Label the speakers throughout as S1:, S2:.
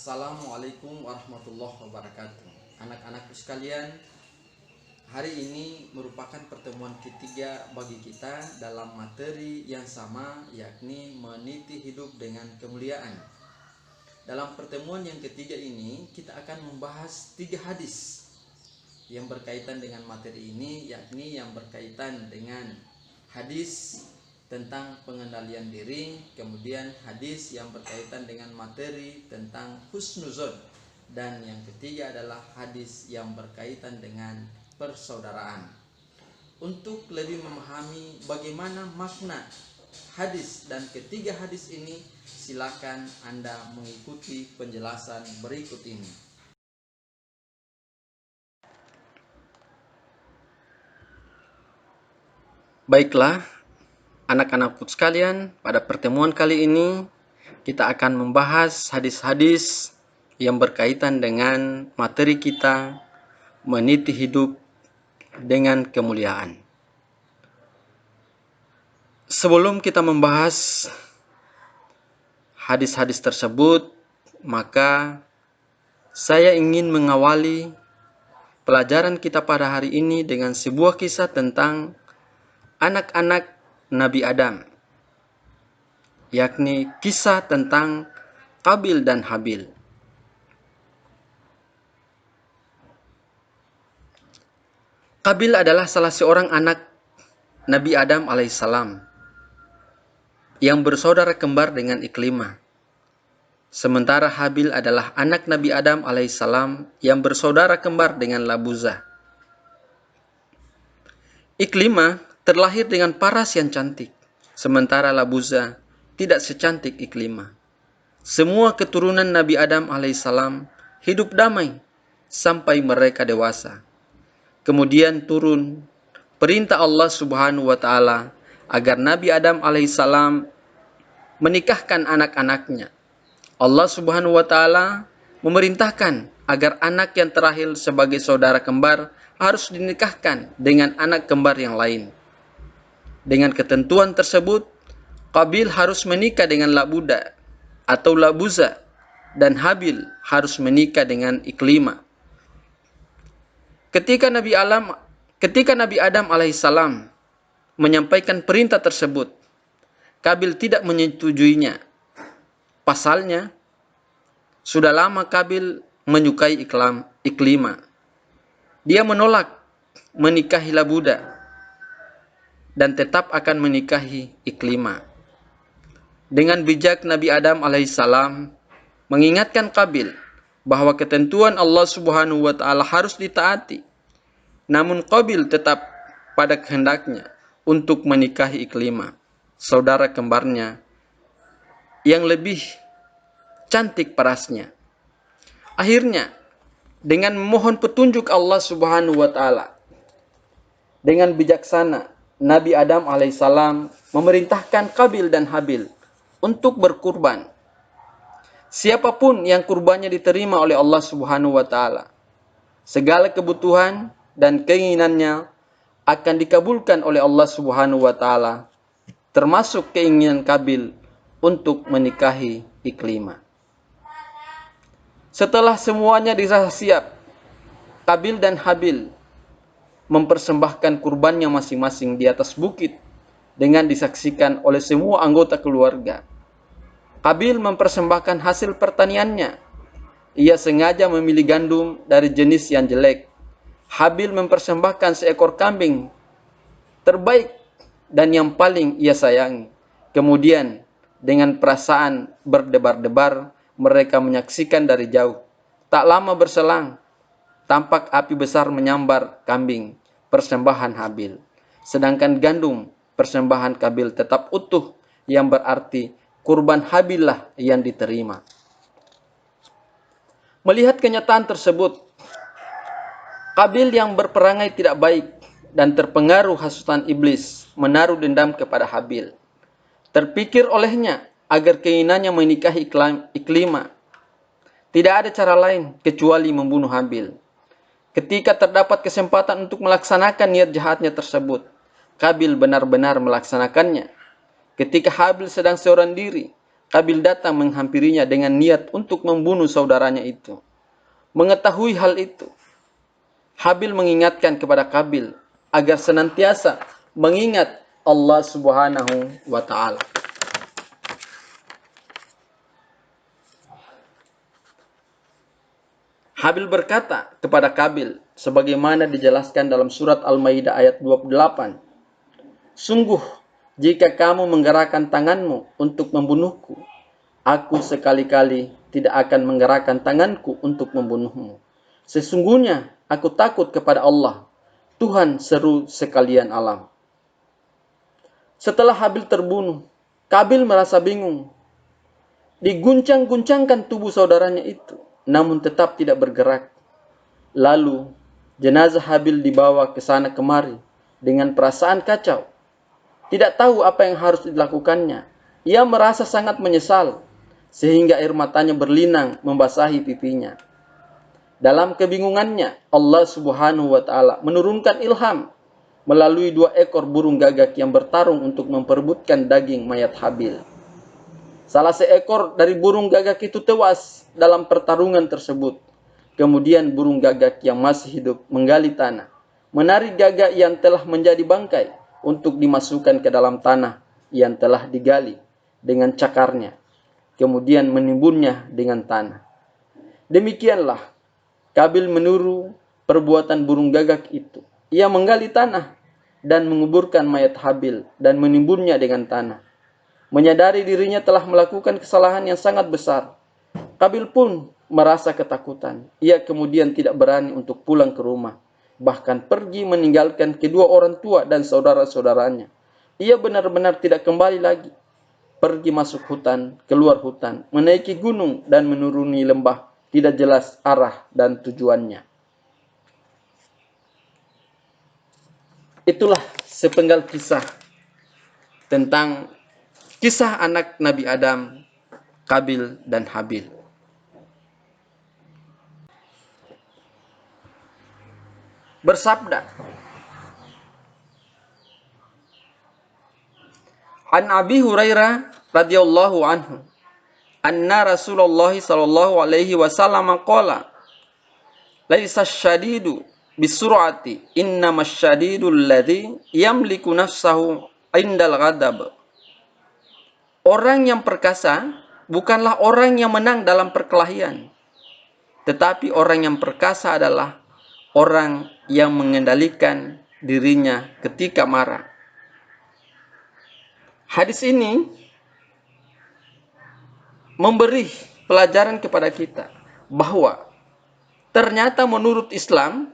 S1: Assalamualaikum warahmatullahi wabarakatuh. Anak-anakku sekalian, hari ini merupakan pertemuan ketiga bagi kita dalam materi yang sama, yakni meniti hidup dengan kemuliaan. Dalam pertemuan yang ketiga ini, kita akan membahas 3 hadis yang berkaitan dengan materi ini, yakni yang berkaitan dengan hadis tentang pengendalian diri, kemudian hadis yang berkaitan dengan materi tentang husnuzon, dan yang ketiga adalah hadis yang berkaitan dengan persaudaraan. Untuk lebih memahami bagaimana makna hadis dan ketiga hadis ini, silakan Anda mengikuti penjelasan berikut ini. Baiklah, anak-anakku sekalian, pada pertemuan kali ini kita akan membahas hadis-hadis yang berkaitan dengan materi kita meniti hidup dengan kemuliaan. Sebelum kita membahas hadis-hadis tersebut, maka saya ingin mengawali pelajaran kita pada hari ini dengan sebuah kisah tentang anak-anak Nabi Adam, yakni kisah tentang Qabil dan Habil. Qabil adalah salah seorang anak Nabi Adam alaihissalam yang bersaudara kembar dengan Iklimah. Sementara Habil adalah anak Nabi Adam alaihissalam yang bersaudara kembar dengan Labuza. Iklimah terlahir dengan paras yang cantik, sementara Labuza tidak secantik Iklimah. Semua keturunan Nabi Adam alaihissalam hidup damai sampai mereka dewasa. Kemudian turun perintah Allah Subhanahu wa Ta'ala agar Nabi Adam alaihissalam menikahkan anak-anaknya. Allah Subhanahu wa Ta'ala memerintahkan agar anak yang terakhir sebagai saudara kembar harus dinikahkan dengan anak kembar yang lain. Dengan ketentuan tersebut, Qabil harus menikah dengan Labuda atau Labuza, dan Habil harus menikah dengan Iklimah. Ketika Nabi Adam alaihissalam menyampaikan perintah tersebut, Qabil tidak menyetujuinya. Pasalnya, sudah lama Qabil menyukai Iklimah. Dia menolak menikahi Labuda dan tetap akan menikahi Iklimah. Dengan bijak Nabi Adam alaihissalam mengingatkan Qabil bahwa ketentuan Allah Subhanahu wa Ta'ala harus ditaati. Namun Qabil tetap pada kehendaknya untuk menikahi Iklimah, saudara kembarnya yang lebih cantik parasnya. Akhirnya, dengan memohon petunjuk Allah Subhanahu wa Ta'ala, dengan bijaksana Nabi Adam alaihissalam memerintahkan Qabil dan Habil untuk berkurban. Siapapun yang kurbannya diterima oleh Allah Subhanahu wa Ta'ala, segala kebutuhan dan keinginannya akan dikabulkan oleh Allah Subhanahu wa Ta'ala, termasuk keinginan Qabil untuk menikahi Iklimah. Setelah semuanya dirasa siap, Qabil dan Habil mempersembahkan kurbannya masing-masing di atas bukit dengan disaksikan oleh semua anggota keluarga. Qabil mempersembahkan hasil pertaniannya. Ia sengaja memilih gandum dari jenis yang jelek. Habil mempersembahkan seekor kambing terbaik dan yang paling ia sayangi. Kemudian dengan perasaan berdebar-debar mereka menyaksikan dari jauh. Tak lama berselang, tampak api besar menyambar kambing persembahan Habil. Sedangkan gandum persembahan Qabil tetap utuh, yang berarti kurban Habil lah yang diterima. Melihat kenyataan tersebut, Qabil yang berperangai tidak baik dan terpengaruh hasutan iblis menaruh dendam kepada Habil. Terpikir olehnya agar keinginannya menikahi Iklimah. Tidak ada cara lain kecuali membunuh Habil. Ketika terdapat kesempatan untuk melaksanakan niat jahatnya tersebut, Qabil benar-benar melaksanakannya. Ketika Habil sedang seorang diri, Kabil datang menghampirinya dengan niat untuk membunuh saudaranya itu. Mengetahui hal itu, Habil mengingatkan kepada Kabil agar senantiasa mengingat Allah Subhanahu wa taala. Habil berkata kepada Kabil sebagaimana dijelaskan dalam surat Al-Maidah ayat 28. Sungguh, jika kamu menggerakkan tanganmu untuk membunuhku, aku sekali-kali tidak akan menggerakkan tanganku untuk membunuhmu. Sesungguhnya aku takut kepada Allah, Tuhan seru sekalian alam. Setelah Habil terbunuh, Kabil merasa bingung. Diguncang-guncangkan tubuh saudaranya itu, namun tetap tidak bergerak. Lalu, jenazah Habil dibawa ke sana kemari dengan perasaan kacau. Tidak tahu apa yang harus dilakukannya. Ia merasa sangat menyesal, sehingga air matanya berlinang membasahi pipinya. Dalam kebingungannya, Allah Subhanahu wa taala menurunkan ilham melalui 2 ekor burung gagak yang bertarung untuk memperebutkan daging mayat Habil. Salah seekor dari burung gagak itu tewas dalam pertarungan tersebut. Kemudian burung gagak yang masih hidup menggali tanah, menarik gagak yang telah menjadi bangkai untuk dimasukkan ke dalam tanah yang telah digali dengan cakarnya, kemudian menimbunnya dengan tanah. Demikianlah Kabil meniru perbuatan burung gagak itu. Ia menggali tanah dan menguburkan mayat Habil dan menimbunnya dengan tanah. Menyadari dirinya telah melakukan kesalahan yang sangat besar, Kabil pun merasa ketakutan. Ia kemudian tidak berani untuk pulang ke rumah, bahkan pergi meninggalkan kedua orang tua dan saudara-saudaranya. Ia benar-benar tidak kembali lagi. Pergi masuk hutan, keluar hutan, menaiki gunung dan menuruni lembah. Tidak jelas arah dan tujuannya. Itulah sepenggal kisah tentang kisah anak Nabi Adam, Kabil dan Habil. Bersabda An Abi Hurairah radhiyallahu anhu anna Rasulullah sallallahu alaihi wasallam qala laisa syadidu bisur'ati innamas syadidul ladzi yamliku nafsahu indal ghadab. Orang yang perkasa bukanlah orang yang menang dalam perkelahian, tetapi orang yang perkasa adalah orang yang mengendalikan dirinya ketika marah. Hadis ini memberi pelajaran kepada kita bahwa ternyata menurut Islam,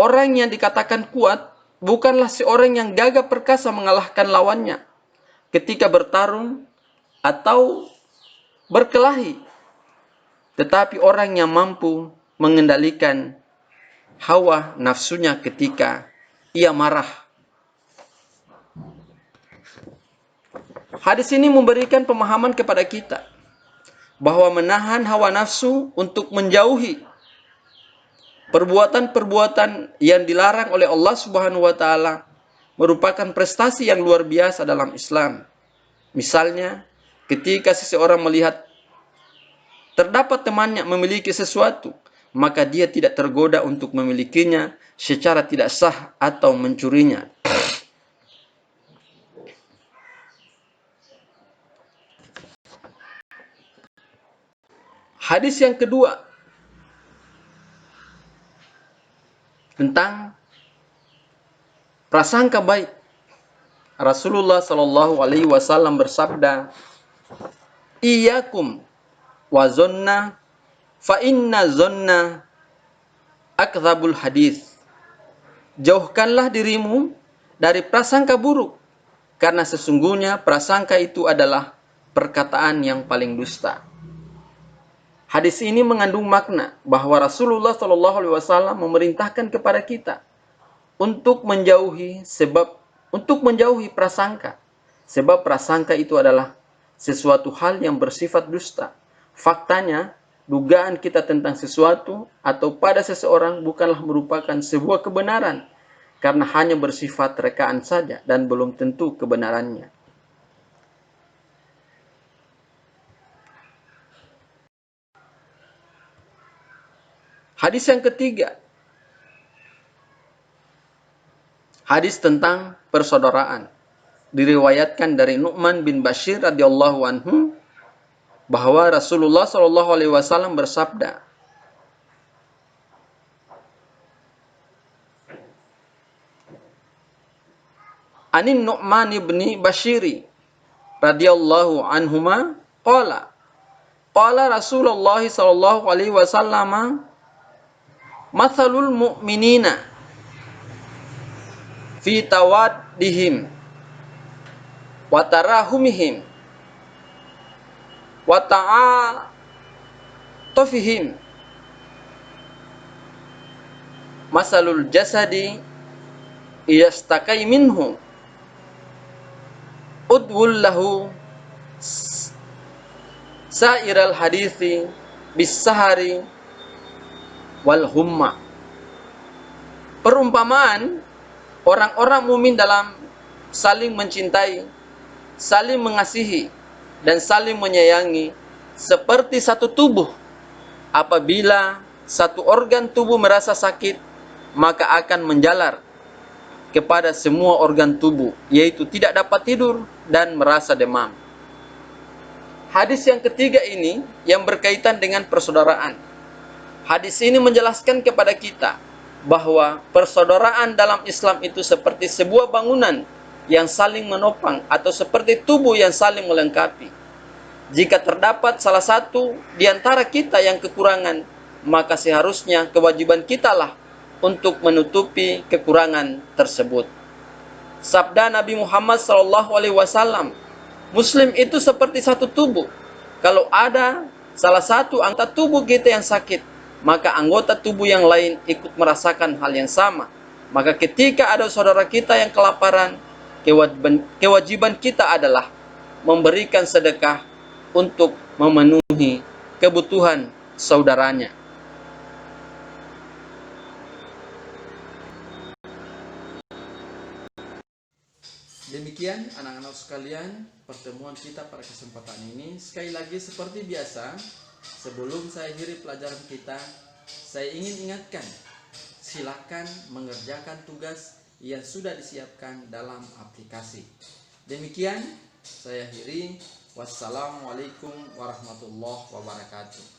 S1: orang yang dikatakan kuat bukanlah seorang yang gagah perkasa mengalahkan lawannya ketika bertarung atau berkelahi, tetapi orang yang mampu mengendalikan hawa nafsunya ketika ia marah. Hadis ini memberikan pemahaman kepada kita bahwa menahan hawa nafsu untuk menjauhi perbuatan-perbuatan yang dilarang oleh Allah Subhanahu wa taala merupakan prestasi yang luar biasa dalam Islam. Misalnya, ketika seseorang melihat terdapat temannya memiliki sesuatu, maka dia tidak tergoda untuk memilikinya secara tidak sah atau mencurinya. Hadis yang kedua tentang prasangka baik. Rasulullah Shallallahu Alaihi Wasallam bersabda, "Iyyakum wa zonna, fa inna zonna akdzabul hadis." Jauhkanlah dirimu dari prasangka buruk, karena sesungguhnya prasangka itu adalah perkataan yang paling dusta. Hadis ini mengandung makna bahwa Rasulullah Shallallahu Alaihi Wasallam memerintahkan kepada kita untuk menjauhi prasangka. Sebab prasangka itu adalah sesuatu hal yang bersifat dusta. Faktanya, dugaan kita tentang sesuatu atau pada seseorang bukanlah merupakan sebuah kebenaran, karena hanya bersifat rekaan saja dan belum tentu kebenarannya. Hadis yang ketiga, hadis tentang persaudaraan. Diriwayatkan dari Nu'man bin Bashir radhiyallahu anhu bahwa Rasulullah shallallahu alaihi wasallam bersabda, Anin Nu'man ibni Bashiri radhiyallahu anhuma qala Rasulullah sallallahu alaihi wasallam mathalul mu'minina fi tawaddihim wa tarahumihim wa ta'atufihim masalul jasadi iyastakai minhu udwul lahu sa'iral hadithi bis-sahari wal humma. Perumpamaan orang-orang mukmin dalam saling mencintai, saling mengasihi, dan saling menyayangi seperti satu tubuh. Apabila satu organ tubuh merasa sakit, maka akan menjalar kepada semua organ tubuh, yaitu tidak dapat tidur dan merasa demam. Hadis yang ketiga ini yang berkaitan dengan persaudaraan. Hadis ini menjelaskan kepada kita bahwa persaudaraan dalam Islam itu seperti sebuah bangunan yang saling menopang atau seperti tubuh yang saling melengkapi. Jika terdapat salah satu di antara kita yang kekurangan, maka seharusnya kewajiban kitalah untuk menutupi kekurangan tersebut. Sabda Nabi Muhammad SAW, Muslim itu seperti satu tubuh. Kalau ada salah satu anggota tubuh kita yang sakit, maka anggota tubuh yang lain ikut merasakan hal yang sama. Maka ketika ada saudara kita yang kelaparan, kewajiban kita adalah memberikan sedekah untuk memenuhi kebutuhan saudaranya. Demikian anak-anak sekalian pertemuan kita pada kesempatan ini. Sekali lagi seperti biasa, sebelum saya akhiri pelajaran kita, saya ingin ingatkan, silakan mengerjakan tugas yang sudah disiapkan dalam aplikasi. Demikian saya akhiri. Wassalamualaikum warahmatullahi wabarakatuh.